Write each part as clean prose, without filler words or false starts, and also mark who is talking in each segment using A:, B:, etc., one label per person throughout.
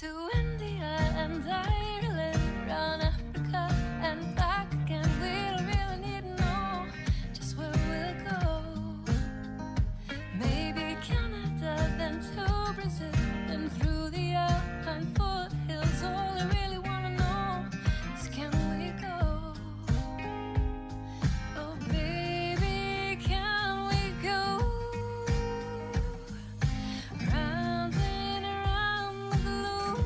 A: to India and Ireland, round Africa and back again. We don't really need to know just where we'll go. Maybe Canada, then to Brazil, then through the Alpine foothills. All I really want to know is, can we go? Oh baby, can we go? Round and around the globe.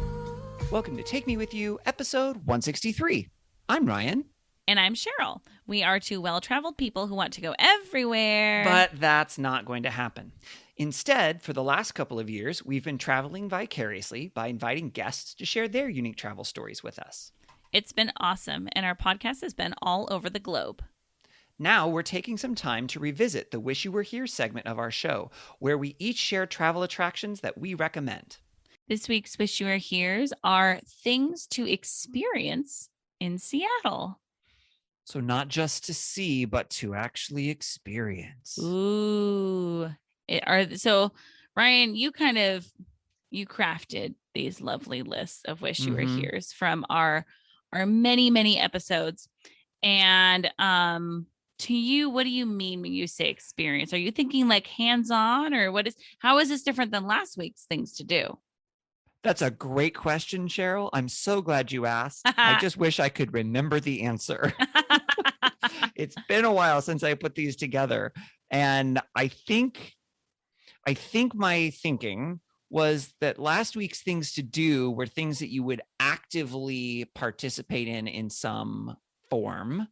B: Welcome to Take Me With You, episode 163. I'm Ryan.
C: And I'm Cheryl. We are two well-traveled people who want to go everywhere.
B: But that's not going to happen. Instead, for the last couple of years, we've been traveling vicariously by inviting guests to share their unique travel stories with us.
C: It's been awesome, and our podcast has been all over the globe.
B: Now we're taking some time to revisit the Wish You Were Here segment of our show, where we each share travel attractions that we recommend.
C: This week's Wish You Were Here's are things to experience in Seattle.
B: So not just to see, but to actually experience.
C: Ooh. So, Ryan, you crafted these lovely lists of Wish You Were Here's from our many, many episodes. And to you, what do you mean when you say experience? Are you thinking like hands-on, or how is this different than last week's things to do?
B: That's a great question, Cheryl. I'm so glad you asked. I just wish I could remember the answer. It's been a while since I put these together. And I think my thinking was that last week's things to do were things that you would actively participate in some form,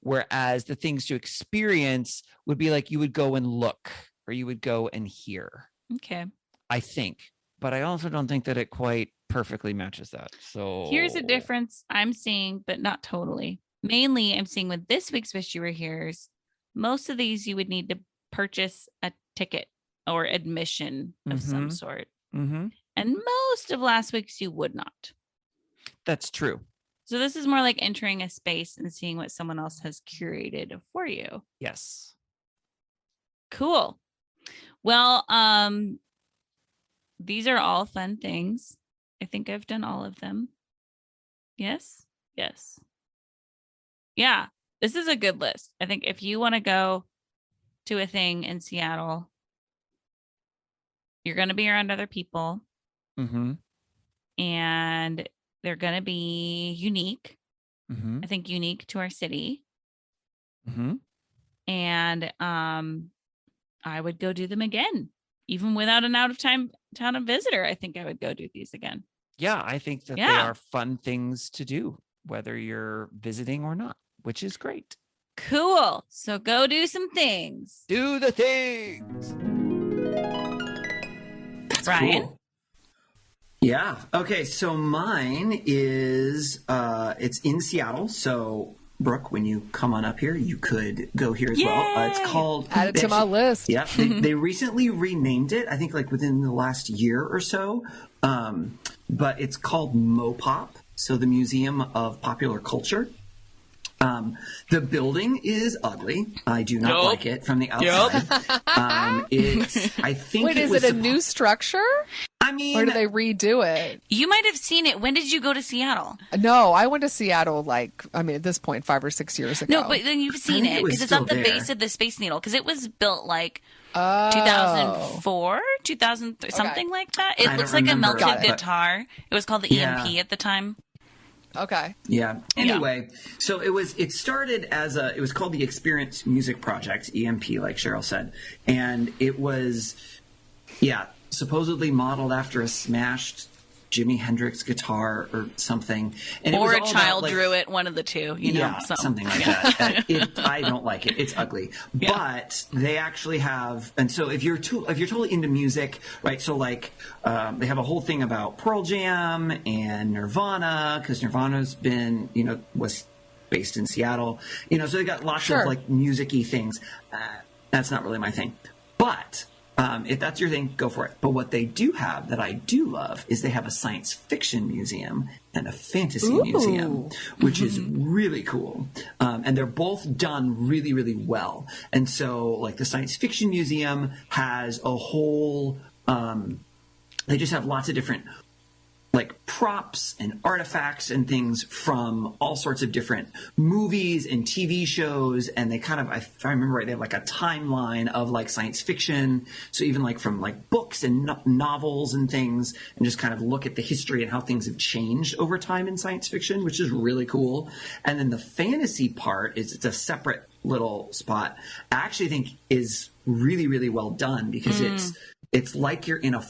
B: whereas the things to experience would be like you would go and look, or you would go and hear.
C: Okay.
B: I think. But I also don't think that it quite perfectly matches that. So
C: here's a difference I'm seeing, but not totally. Mainly, I'm seeing with this week's Wish You Were Here's, most of these you would need to purchase a ticket or admission of some sort.
B: Mm-hmm.
C: And most of last week's you would not.
B: That's true.
C: So this is more like entering a space and seeing what someone else has curated for you.
B: Yes.
C: Cool. Well, these are all fun things. I think I've done all of them. Yes. Yes. Yeah. This is a good list. I think if you want to go to a thing in Seattle, you're going to be around other people.
B: Mm-hmm.
C: And they're going to be unique.
B: Mm-hmm.
C: I think unique to our city.
B: Mm-hmm.
C: And I would go do them again. Even without an out-of-town visitor, I think I would go do these again.
B: Yeah, I think that they are fun things to do, whether you're visiting or not, which is great.
C: Cool. So go do some things.
B: Do the things.
D: That's
C: Ryan?
D: Cool. Yeah. Okay. So mine is it's in Seattle. So Brooke, when you come on up here, you could go here as well. It's called
E: add it to my list.
D: Yeah. They recently renamed it. I think like within the last year or so. But it's called MoPOP. So the Museum of Popular Culture. The building is ugly. I do not like it from the outside. I think.
E: Wait, is it a new structure?
D: I mean,
E: or did they redo it?
C: You might have seen it. When did you go to Seattle?
E: No, I went to Seattle at this point 5 or 6 years ago.
C: No, but then you've seen it because it's at the base of the Space Needle, because it was built like 2004, 2003, something like that. It looks like a melted guitar. It was called the EMP at the time.
E: Okay.
D: Yeah. Anyway, so it started as it was called the Experience Music Project, EMP, like Cheryl said. And it was, supposedly modeled after a smashed Jimi Hendrix guitar or something. And
C: or a child drew it, one of the two,
D: something like that. I don't like it. It's ugly. Yeah. But they actually have, and so if you're totally into music, right? So like they have a whole thing about Pearl Jam and Nirvana, because Nirvana's been, was based in Seattle. So they got lots of like music-y things. That's not really my thing. But if that's your thing, go for it. But what they do have that I do love is they have a science fiction museum and a fantasy museum, which is really cool. And they're both done really, really well. And so, like, the science fiction museum has a whole they just have lots of different, like, props and artifacts and things from all sorts of different movies and TV shows. And they kind of, if I remember right, they have like a timeline of like science fiction. So even like from like books and novels and things, and just kind of look at the history and how things have changed over time in science fiction, which is really cool. And then the fantasy part is it's a separate little spot. I actually think is really, really well done because it's like you're in a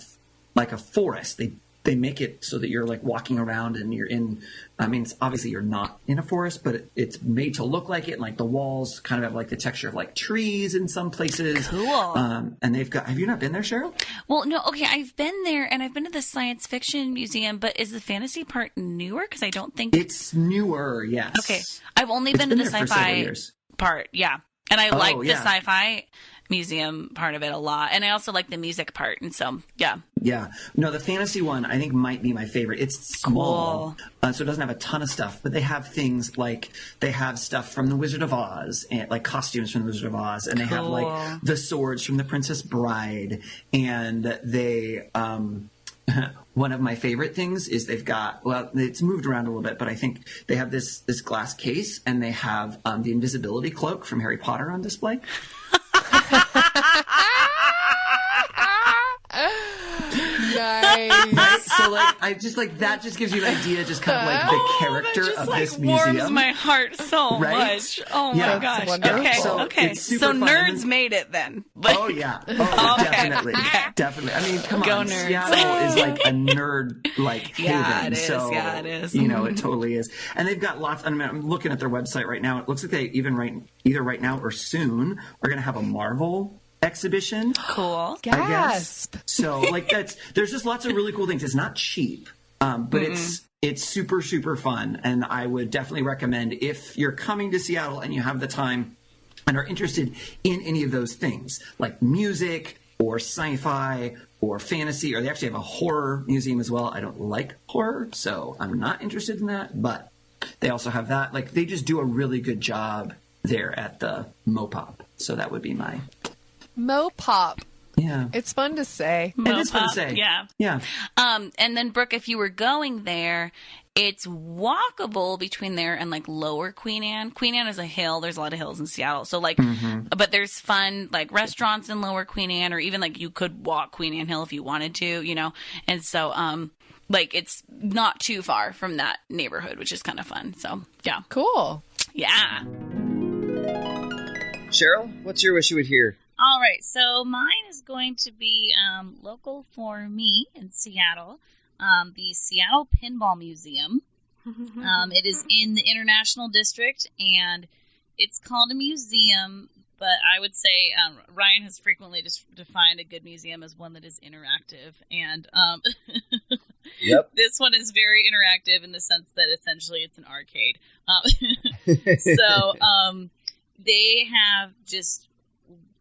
D: forest. They make it so that you're like walking around and you're in, I mean, it's obviously you're not in a forest, but it's made to look like it. And like the walls kind of have like the texture of like trees in some places.
C: Cool.
D: And they've got, have you not been there, Cheryl?
C: Well, no. Okay. I've been there and I've been to the science fiction museum, but is the fantasy part newer? Cause I don't think
D: it's newer. Yes.
C: Okay. I've only been to the sci-fi part. Yeah. And I like the sci-fi museum part of it a lot. And I also like the music part. And so, yeah.
D: Yeah. No, the fantasy one I think might be my favorite. It's small, so it doesn't have a ton of stuff, but they have things like they have stuff from The Wizard of Oz and like costumes from The Wizard of Oz. And they have like the swords from The Princess Bride. And they, one of my favorite things is they've got, well, it's moved around a little bit, but I think they have this glass case and they have the invisibility cloak from Harry Potter on display.
E: Nice.
D: So like I just like that just gives you an idea just kind of like the character
C: that just,
D: of
C: like,
D: this museum.
C: warms my heart so
D: Right?
C: much. Oh
D: Yeah.
C: my gosh.
E: Wonderful.
C: Okay.
D: So
C: Okay.
D: it's super
C: So
D: fun.
C: nerds made it then.
D: Oh yeah. Oh, definitely. Definitely. I mean, come
C: Go
D: on.
C: nerds.
D: Seattle is like a nerd like
C: Yeah,
D: haven.
C: it is.
D: So,
C: Yeah, it is.
D: You know, it totally is. And they've got lots. I mean, I'm looking at their website right now. It looks like they either right now or soon are going to have a Marvel exhibition.
C: Cool.
D: I guess.
E: Gasp.
D: So like there's just lots of really cool things. It's not cheap, but it's super, super fun. And I would definitely recommend if you're coming to Seattle and you have the time and are interested in any of those things like music or sci-fi or fantasy, or they actually have a horror museum as well. I don't like horror, so I'm not interested in that, but they also have that. Like they just do a really good job there at the MoPOP. So that would be my
E: MoPOP.
D: Yeah.
E: It's fun to say.
D: It is fun to
C: MoPOP,
D: say.
C: Yeah.
D: Yeah.
C: And then Brooke, if you were going there, it's walkable between there and like Lower Queen Anne. Queen Anne is a hill. There's a lot of hills in Seattle. So like, but there's fun like restaurants in Lower Queen Anne, or even like you could walk Queen Anne Hill if you wanted to, you know? And so, like it's not too far from that neighborhood, which is kind of fun. So yeah.
E: Cool.
C: Yeah.
F: Cheryl, what's your wish you would hear?
C: All right, so mine is going to be local for me in Seattle, the Seattle Pinball Museum. It is in the International District, and it's called a museum, but I would say Ryan has frequently just defined a good museum as one that is interactive, and
F: Yep.
C: this one is very interactive in the sense that essentially it's an arcade. So they have just,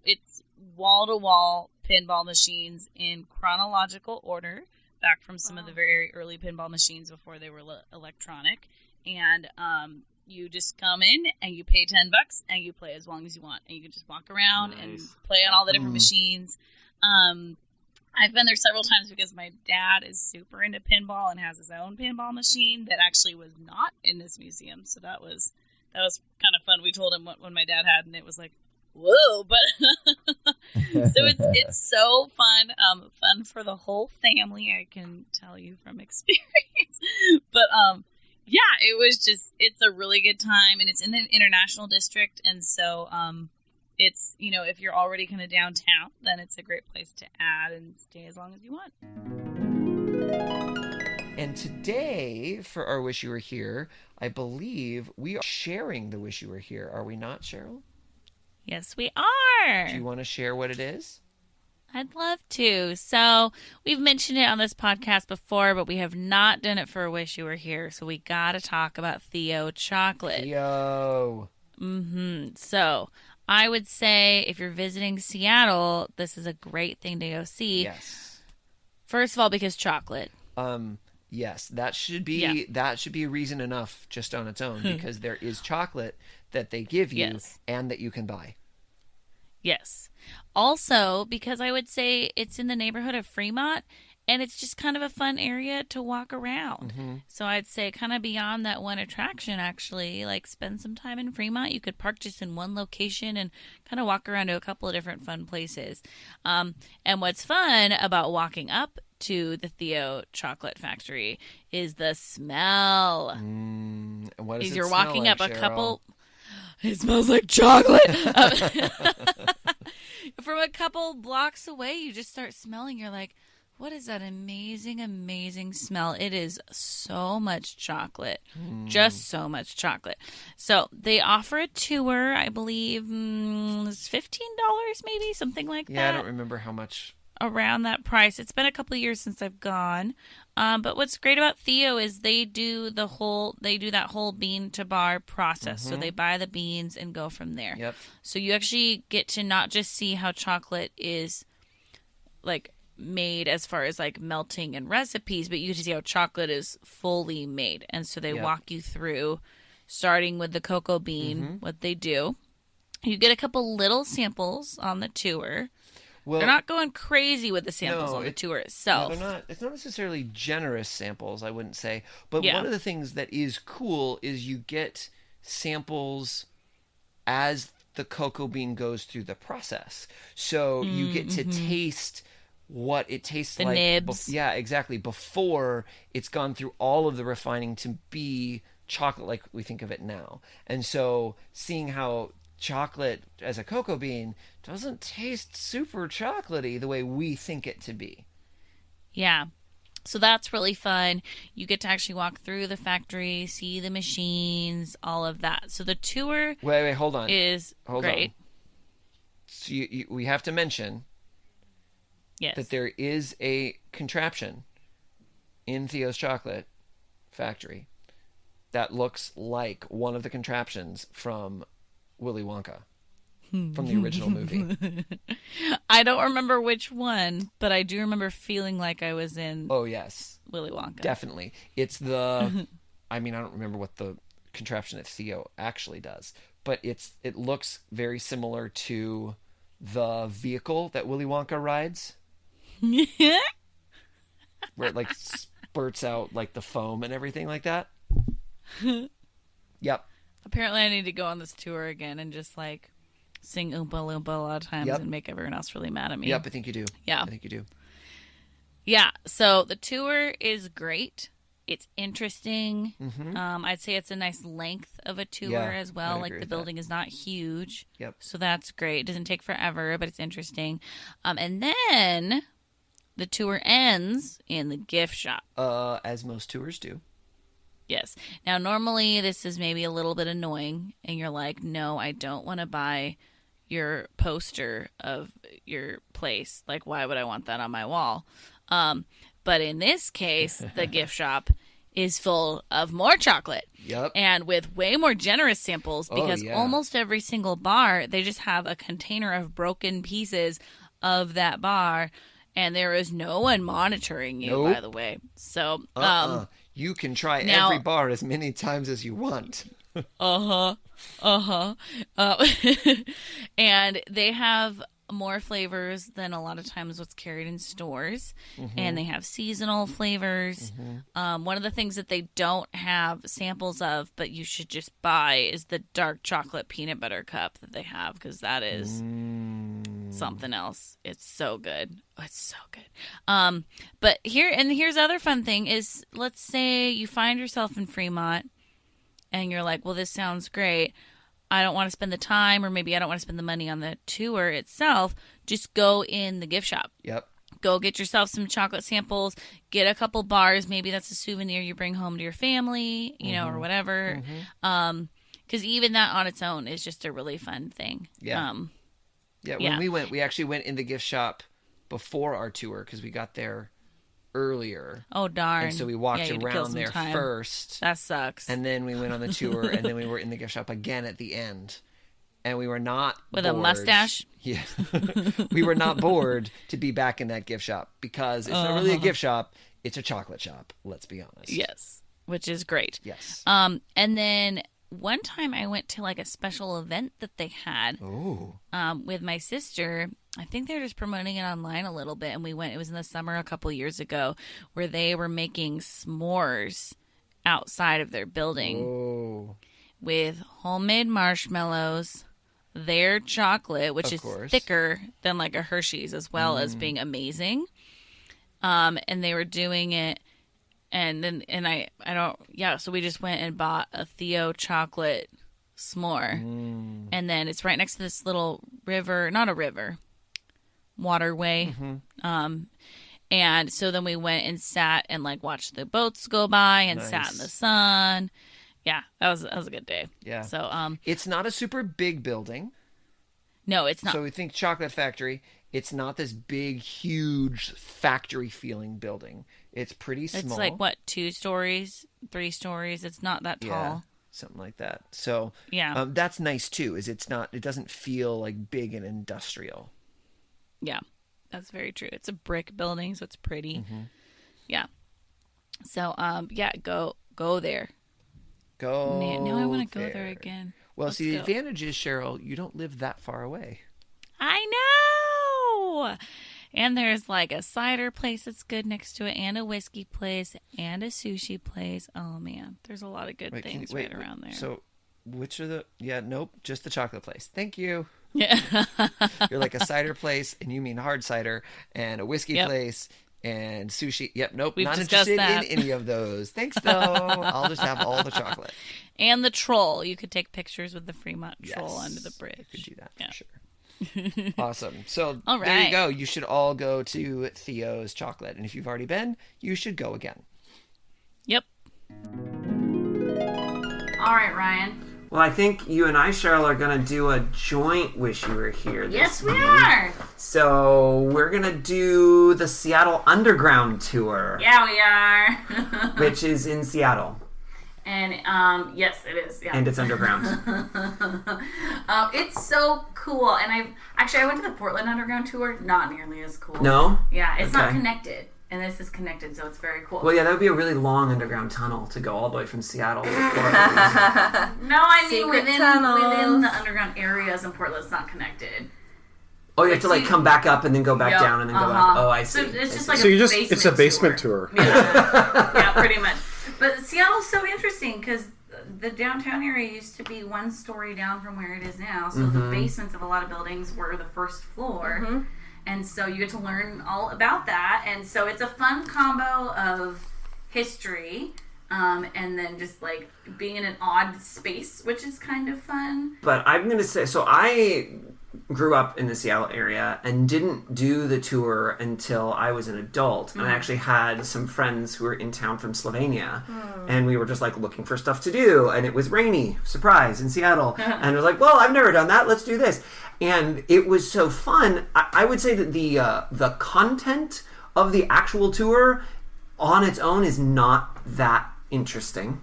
C: it's wall-to-wall pinball machines in chronological order, back from some of the very early pinball machines before they were electronic. And you just come in and you pay $10 and you play as long as you want. And you can just walk around and play on all the different machines. I've been there several times because my dad is super into pinball and has his own pinball machine that actually was not in this museum. So that was kind of fun. We told him what when my dad had, and it was like, whoa, but so it's so fun, fun for the whole family, I can tell you from experience. But yeah, it's a really good time, and it's in the International District, and so it's, you know, if you're already kind of downtown, then it's a great place to add and stay as long as you want.
B: And today, for our Wish You Were Here, I believe we are sharing the Wish You Were Here. Are we not, Cheryl?
C: Yes, we are.
B: Do you want to share what it is?
C: I'd love to. So we've mentioned it on this podcast before, but we have not done it for a Wish You Were Here. So we got to talk about Theo Chocolate.
B: Theo.
C: So I would say if you're visiting Seattle, this is a great thing to go see.
B: Yes.
C: First of all, because chocolate.
B: Yes, that should be reason enough just on its own, because there is chocolate that they give you and that you can buy.
C: Yes. Also, because I would say it's in the neighborhood of Fremont, And it's just kind of a fun area to walk around.
G: Mm-hmm.
C: So I'd say kind of beyond that one attraction, actually, like spend some time in Fremont. You could park just in one location and kind of walk around to a couple of different fun places. And what's fun about walking up to the Theo Chocolate Factory is the smell.
G: What does
C: Is
G: it
C: you're
G: smell
C: walking
G: like,
C: up a
G: Cheryl?
C: couple. It smells like chocolate. From a couple blocks away, you just start smelling. You're like, what is that amazing, amazing smell? It is so much chocolate. Just so much chocolate. So they offer a tour, I believe, it's $15 maybe, something like that.
G: Yeah, I don't remember how much.
C: Around that price. It's been a couple of years since I've gone. But what's great about Theo is they do that whole bean to bar process. So they buy the beans and go from there.
G: Yep.
C: So you actually get to not just see how chocolate is like made as far as like melting and recipes, but you get to see how chocolate is fully made. And so they walk you through, starting with the cocoa bean, what they do. You get a couple little samples on the tour.
G: Well,
C: They're not going crazy with the samples on the tour itself.
G: No, they're not. It's not necessarily generous samples, I wouldn't say. But
C: Yeah.
G: one of the things that is cool is you get samples as the cocoa bean goes through the process. So you get to taste what it tastes
C: The
G: like.
C: nibs.
G: Yeah, exactly. Before it's gone through all of the refining to be chocolate like we think of it now. And so seeing how chocolate as a cocoa bean doesn't taste super chocolatey the way we think it to be.
C: Yeah. So that's really fun. You get to actually walk through the factory, see the machines, all of that. So the tour
G: Wait, hold on.
C: is great.
G: On. So we have to mention
C: Yes.
G: that there is a contraption in Theo's Chocolate Factory that looks like one of the contraptions from Willy Wonka, from the original movie.
C: I don't remember which one, but I do remember feeling like I was in
G: Oh, yes.
C: Willy Wonka.
G: Definitely. It's the... I mean, I don't remember what the contraption that Theo actually does, but it looks very similar to the vehicle that Willy Wonka rides, where it, like, spurts out, like, the foam and everything like that. Yep.
C: Apparently I need to go on this tour again and just, like, sing Oompa Loompa a lot of times
G: Yep.
C: and make everyone else really mad at me.
G: Yep, I think you do.
C: Yeah.
G: I think you do.
C: Yeah, so the tour is great. It's interesting. I'd say it's a nice length of a tour
G: Yeah,
C: as well.
G: I'd
C: Like
G: agree
C: the
G: with that.
C: building is not huge.
G: Yep.
C: So that's great. It doesn't take forever, but it's interesting. And then the tour ends in the gift shop.
G: As most tours do.
C: Yes. Now, normally this is maybe a little bit annoying, and you're like, no, I don't want to buy your poster of your place. Like, why would I want that on my wall? But in this case, the gift shop is full of more chocolate.
G: Yep.
C: And with way more generous samples, because
G: yeah.
C: almost every single bar, they just have a container of broken pieces of that bar, and there is no one monitoring you,
G: Nope.
C: by the way. So,
G: You can try
C: now-
G: every bar as many times as you want.
C: and they have more flavors than a lot of times what's carried in stores, and they have seasonal flavors. One of the things that they don't have samples of, but you should just buy, is the dark chocolate peanut butter cup that they have, because that is something else. It's so good. Oh, it's so good. But here's the other fun thing is, let's say you find yourself in Fremont and you're like, well, this sounds great. I don't want to spend the time, or maybe I don't want to spend the money on the tour itself. Just go in the gift shop.
G: Yep.
C: Go get yourself some chocolate samples, get a couple bars. Maybe that's a souvenir you bring home to your family, you know, or whatever. Because even that on its own is just a really fun thing.
G: Yeah. Yeah, when
C: Yeah.
G: we went, we actually went in the gift shop before our tour because we got there earlier.
C: Oh, darn.
G: And so we walked
C: Yeah, you had to kill
G: around
C: some
G: there
C: time.
G: first.
C: That sucks.
G: And then we went on the tour, and then we were in the gift shop again at the end. And we were not
C: With a
G: bored.
C: mustache?
G: Yeah. We were not bored to be back in that gift shop because it's not really a gift shop. It's a chocolate shop. Let's be honest.
C: Yes, which is great.
G: Yes.
C: And then one time I went to like a special event that they had with my sister. I think they're just promoting it online a little bit. And we went, it was in the summer a couple years ago, where they were making s'mores outside of their building with homemade marshmallows, their chocolate, which is thicker than like a Hershey's, as well as being amazing. And they were doing it. So we just went and bought a Theo Chocolate s'more. And then it's right next to this little river, not a river, waterway. And so then we went and sat and like watched the boats go by and sat in the sun. Yeah, that was a good day.
G: Yeah.
C: So
G: it's not a super big building.
C: No, it's not.
G: So we think chocolate factory. It's not this big, huge factory feeling building. It's pretty small.
C: It's like what, 2 stories, 3 stories. It's not that tall.
G: Yeah, something like that. So
C: yeah,
G: that's nice too. It doesn't feel like big and industrial.
C: Yeah, that's very true. It's a brick building, so it's pretty. Yeah. So go there.
G: Go.
C: Now I want to go there again.
G: Well,
C: Let's
G: see, the
C: go.
G: advantage is, Cheryl, you don't live that far away.
C: I know. And there's like a cider place that's good next to it, and a whiskey place, and a sushi place. Oh man, there's a lot of good things right around there.
G: So, which are the? Yeah, nope, just the chocolate place. Thank you.
C: Yeah.
G: You're like a cider place, and you mean hard cider, and a whiskey place, and sushi. Yep, nope,
C: We've
G: not
C: discussed
G: interested in
C: that.
G: any of those. Thanks, though. I'll just have all the chocolate.
C: And the troll. You could take pictures with the Fremont troll under the bridge.
G: You could do that
C: Yeah.
G: for sure. Awesome. So
C: All
G: there you
C: right.
G: go. You should all go to Theo's Chocolate. And if you've already been, you should go again.
C: Yep.
H: All right, Ryan.
B: Well, I think you and I, Cheryl, are going to do a joint Wish You Were Here this
H: Yes, we
B: week.
H: are.
B: So we're going to do the Seattle Underground Tour,
H: Yeah, we are.
B: which is in Seattle.
H: And yes, it is. Yeah.
B: And it's underground.
H: It's so cool. And I went to the Portland Underground Tour. Not nearly as cool.
B: No?
H: Yeah, it's not
B: Okay.
H: connected. And this is connected, so it's very cool.
B: Well, yeah, that would be a really long underground tunnel to go all the way from Seattle to Portland.
H: No, I mean
E: Secret
H: within
E: tunnels.
H: the underground areas in Portland, it's not connected.
B: Oh, you have to like come back up and then go back
H: Yep,
B: down and then go back. Oh, I see.
H: So it's
B: I
H: just
B: see.
H: like
I: So
H: a
I: you just,
H: basement
I: it's a basement tour.
H: Yeah, pretty much. But Seattle's so interesting because the downtown area used to be 1 story down from where it is now. So the basements of a lot of buildings were the first floor. And so you get to learn all about that. And so it's a fun combo of history and then just like being in an odd space, which is kind of fun.
B: But I'm going to say, so I grew up in the Seattle area and didn't do the tour until I was an adult. And I actually had some friends who were in town from Slovenia. And we were just like looking for stuff to do. And it was rainy, surprise, in Seattle. And I was like, well, I've never done that. Let's do this. And it was so fun. I would say that the content of the actual tour on its own is not that interesting.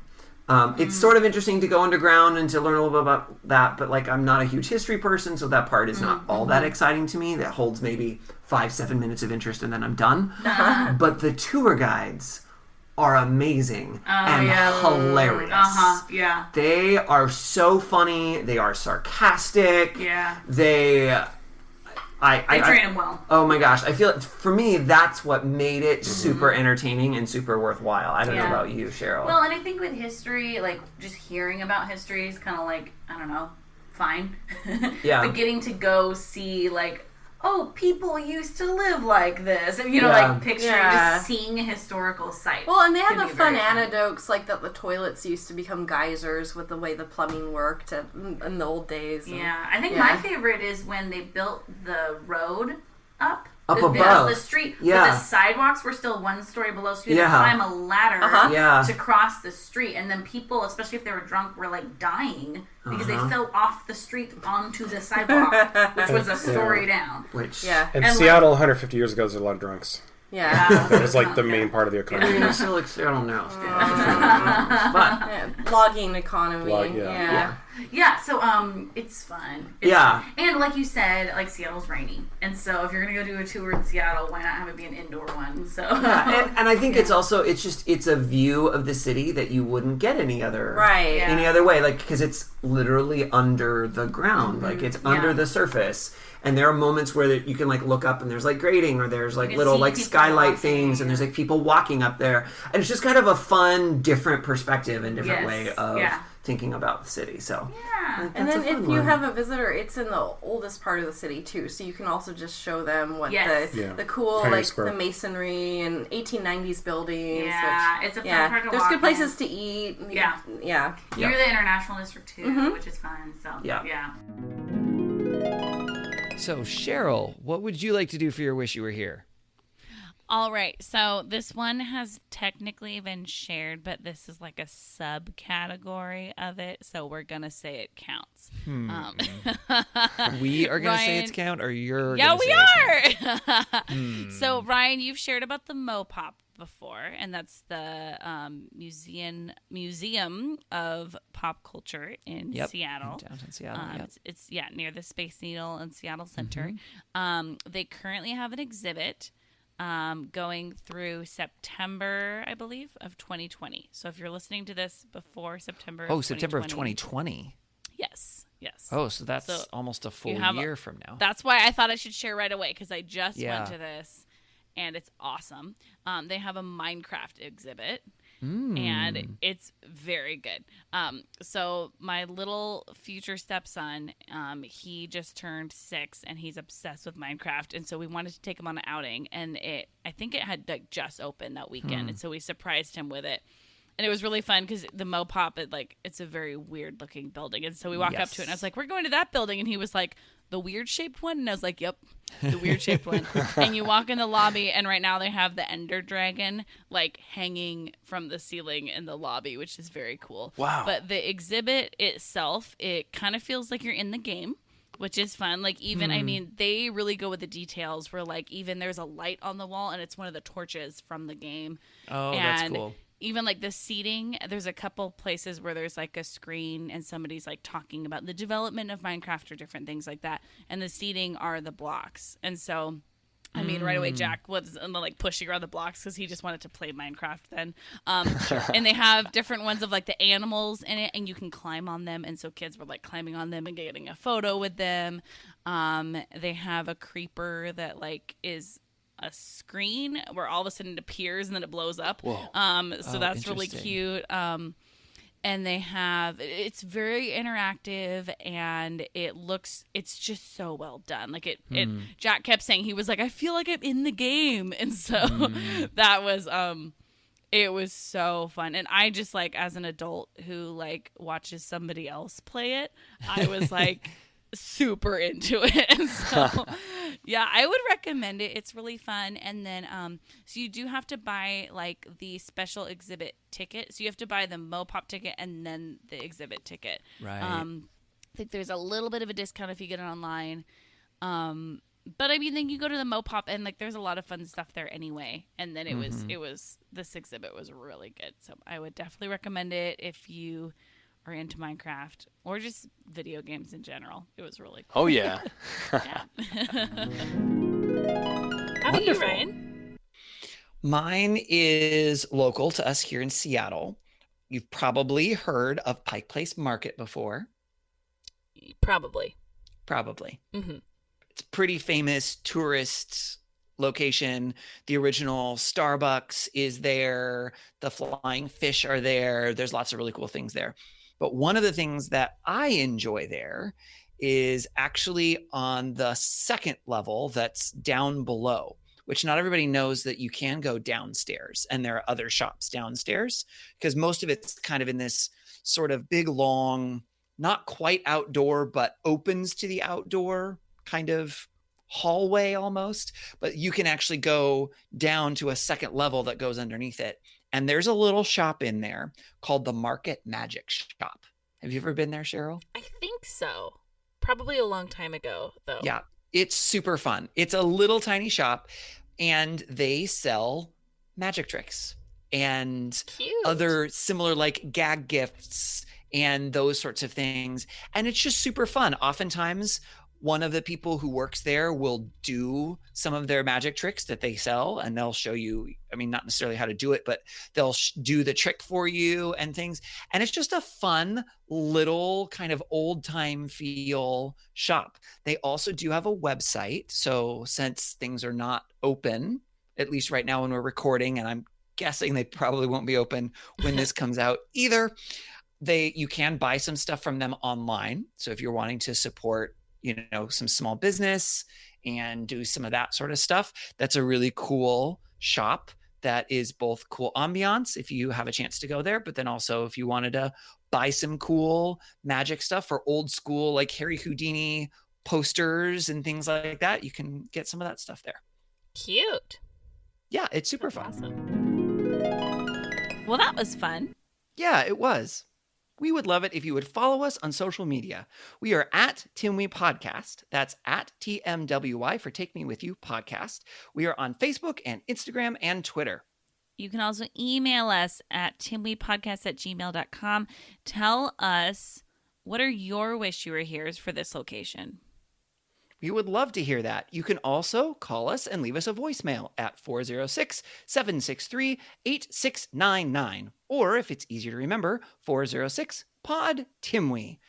B: It's sort of interesting to go underground and to learn a little bit about that, but like I'm not a huge history person, so that part is not all that exciting to me. That holds maybe 5-7 minutes of interest and then I'm done. But the tour guides are amazing and hilarious.
H: Yeah.
B: They are so funny. They are sarcastic.
H: Yeah.
B: They
H: train them well.
B: Oh my gosh. I feel for me, that's what made it super entertaining and super worthwhile. I don't know about you, Cheryl.
H: Well, and I think with history, like just hearing about history is kind of like, I don't know, fine.
B: Yeah.
H: But getting to go see like, oh, people used to live like this, and like picturing just seeing a historical site.
E: Well, and they had
H: can
E: the
H: be
E: fun
H: very fun.
E: anecdotes, like that the toilets used to become geysers with the way the plumbing worked in the old days. And,
H: Yeah, I think my favorite is when they built the road up
B: above
H: the street,
B: Yeah.
H: but the sidewalks were still 1 story below, so you had to climb a ladder to cross the street, and then people, especially if they were drunk, were like dying because they fell off the street onto the sidewalk, which was a story down.
B: Which
I: And
H: And
I: Seattle, 150 years ago, there's a lot of drunks.
E: Yeah.
I: That was like the main part of the economy.
B: I don't know. But
E: Logging economy.
I: Yeah.
H: Yeah, so it's fun. And like you said, like Seattle's rainy, and so if you're gonna go do a tour in Seattle, why not have it be an indoor one? So
D: and I think it's also it's a view of the city that you wouldn't get any other way, like because it's literally under the ground, like it's under the surface. And there are moments where you can like look up and there's like grading, or there's like little like skylight things, and there's like people walking up there, and it's just kind of a fun, different perspective and different way of thinking about the city. So
E: and then if you have a visitor, it's in the oldest part of the city too, so you can also just show them what the cool
I: Penny
E: like
I: Square.
E: the masonry and 1890s buildings.
H: Yeah, it's a fun part to
E: There's
H: walk
E: good places
H: in.
E: to eat.
H: Yeah. Near the International District too, which is fun. So yeah.
G: So, Cheryl, what would you like to do for your Wish You Were Here?
C: All right. So this one has technically been shared, but this is like a subcategory of it. So we're going to say it counts.
G: We are going to say
C: Ryan-
G: it's count, or you're
C: Yeah,
G: going to
C: we
G: say it count?
C: are. So Ryan, you've shared about the MoPOP before, and that's the museum of pop culture in Seattle,
G: downtown Seattle.
C: it's near the Space Needle and Seattle Center. They currently have an exhibit going through September, I believe, of 2020. So if you're listening to this before September,
G: September of 2020.
C: Yes.
G: Oh, so that's almost a full year from now.
C: That's why I thought I should share right away, because I just went to this. And it's awesome. They have a Minecraft exhibit, and it's very good. So my little future stepson, he just turned 6, and he's obsessed with Minecraft. And so we wanted to take him on an outing, and I think it had like just opened that weekend, and so we surprised him with it. And it was really fun because the MoPOP, it's a very weird looking building. And so we walked up to it, and I was like, we're going to that building. And he was like, the weird shaped one? And I was like, yep, the weird shaped one. And you walk in the lobby, and right now they have the Ender Dragon hanging from the ceiling in the lobby, which is very cool.
J: Wow.
C: But the exhibit itself, it kind of feels like you're in the game, which is fun. I mean, they really go with the details where even there's a light on the wall, and it's one of the torches from the game.
G: Oh,
C: and
G: that's cool.
C: Even the seating, there's a couple places where there's a screen and somebody's talking about the development of Minecraft or different things like that. And the seating are the blocks. And so, I mean, right away, Jack was pushing around the blocks because he just wanted to play Minecraft then. And they have different ones of the animals in it, and you can climb on them. And so kids were climbing on them and getting a photo with them. They have a creeper that is a screen where all of a sudden it appears and then it blows up.
G: Whoa.
C: So that's really cute. And it's very interactive, and it's just so well done. Jack kept saying, he was like, I feel like I'm in the game. And so that was, it was so fun. And I just as an adult who watches somebody else play it, I was super into it. And so yeah, I would recommend it. It's really fun. And then so you do have to buy the special exhibit ticket. So you have to buy the MoPOP ticket and then the exhibit ticket.
G: Right.
C: I think there's a little bit of a discount if you get it online. But I mean, then you go to the MoPOP, and there's a lot of fun stuff there anyway. And then it was this exhibit was really good. So I would definitely recommend it if you are into Minecraft or just video games in general. It was really cool.
J: Oh yeah.
C: Yeah. How about you, Ryan?
B: Mine is local to us here in Seattle. You've probably heard of Pike Place Market before.
C: Probably.
B: Mm-hmm. It's a pretty famous tourist location. The original Starbucks is there. The flying fish are there. There's lots of really cool things there. But one of the things that I enjoy there is actually on the second level that's down below, which not everybody knows that you can go downstairs, and there are other shops downstairs, because most of it's kind of in this sort of big, long, not quite outdoor, but opens to the outdoor kind of hallway almost. But you can actually go down to a second level that goes underneath it. And there's a little shop in there called the Market Magi shop. Have you ever been there, Cheryl?
C: I think so. Probably a long time ago, though.
B: Yeah, it's super fun. It's a little tiny shop, and they sell magic tricks and
C: Cute.
B: other similar gag gifts and those sorts of things. And it's just super fun. Oftentimes, one of the people who works there will do some of their magic tricks that they sell, and they'll show you, I mean, not necessarily how to do it, but they'll do the trick for you and things. And it's just a fun little kind of old time feel shop. They also do have a website. So since things are not open, at least right now when we're recording, and I'm guessing they probably won't be open when this comes out either, you can buy some stuff from them online. So if you're wanting to support, some small business and do some of that sort of stuff, that's a really cool shop that is both cool ambiance if you have a chance to go there, but then also if you wanted to buy some cool magic stuff or old school like Harry Houdini posters and things like that, you can get some of that stuff there.
C: Cute.
B: Yeah, it's super fun.
C: Awesome. Well, that was fun.
B: Yeah, it was. We would love it if you would follow us on social media. We are at Timwy Podcast. That's at TMWY for Take Me With You Podcast. We are on Facebook and Instagram and Twitter.
C: You can also email us at timwypodcast@gmail.com. Tell us, what are your wish you were here's for this location?
B: We would love to hear that. You can also call us and leave us a voicemail at 406-763-8699. Or if it's easier to remember, 406-POD-TIMWY.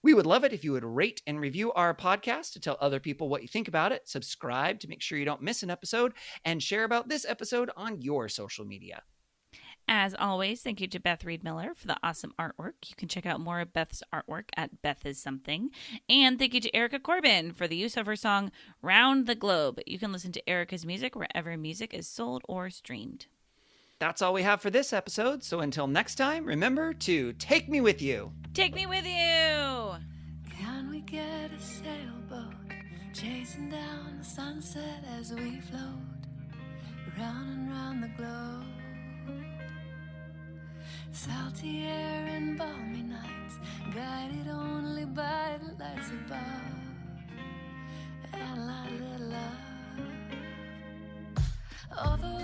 B: We would love it if you would rate and review our podcast to tell other people what you think about it, subscribe to make sure you don't miss an episode, and share about this episode on your social media.
C: As always, thank you to Beth Reed Miller for the awesome artwork. You can check out more of Beth's artwork at Beth Is Something. And thank you to Erica Corbin for the use of her song Round the Globe. You can listen to Erica's music wherever music is sold or streamed.
B: That's all we have for this episode. So until next time, remember to take me with you.
C: Take me with you.
A: Can we get a sailboat chasing down the sunset as we float round and round the globe? Salty air and balmy nights, guided only by the lights above, and a little love. Although